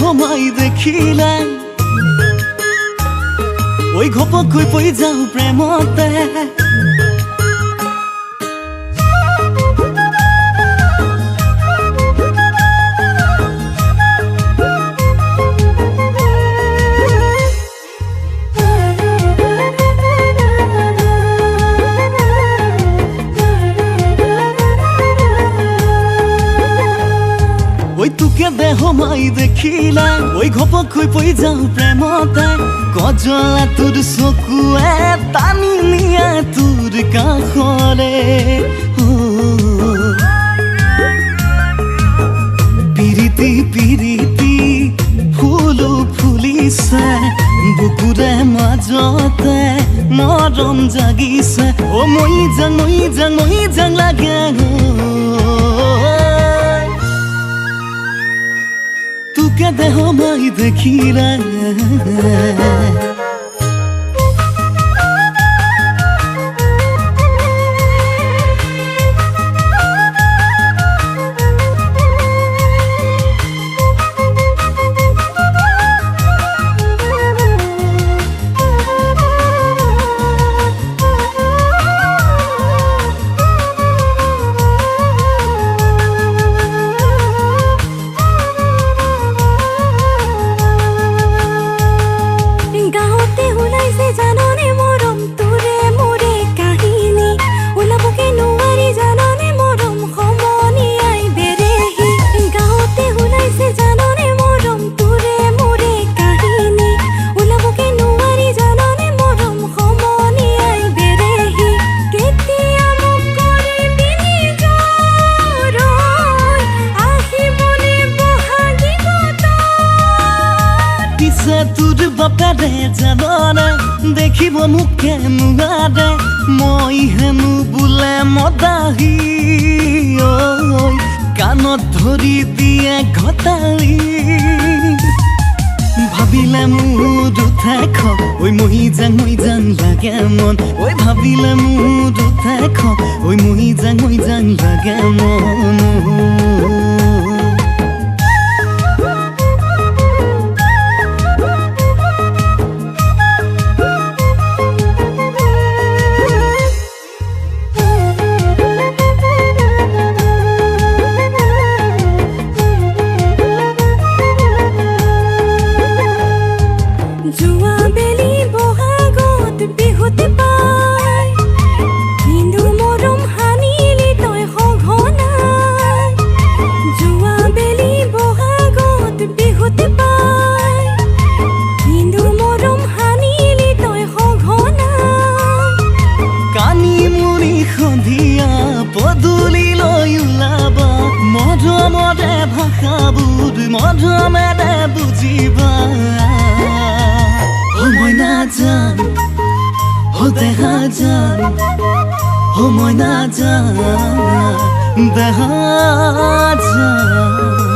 দেহমাই দেখিলে ঐ ঘপকৈ পৰি যাওঁ প্ৰেমতে তোকে দেহমাই দেখিলে ঐ ঘপকৈ পৰি যাওঁ প্ৰেমতে গজলা তোৰ চকুৱে টানি নিয়া তোৰ কাষৰে পিৰিতি পিৰিতি ফুলো ফুলিছে বুকুৰে মাজতে মৰম জাগিছে মই যাং লাগে তোকে দেহমাই দেখিলে তোৰ বাপেৰে জাননে দেখিব মোকে নোৱাৰে মই হেনো বোলে মদাহী কাণত ধৰি দিয়ে ঘটালি ভাবিলে মোৰ উঠে খ মই যাং লাগে মন ভাবিলে মোৰ উঠে খ মই যাং লাগে মন পদূলিলৈ ওলাবা মৰমৰে ভাষাবোৰ মৰমেৰে বুজিবা মই নাজান দেহা জান মই নাজান দেহা জান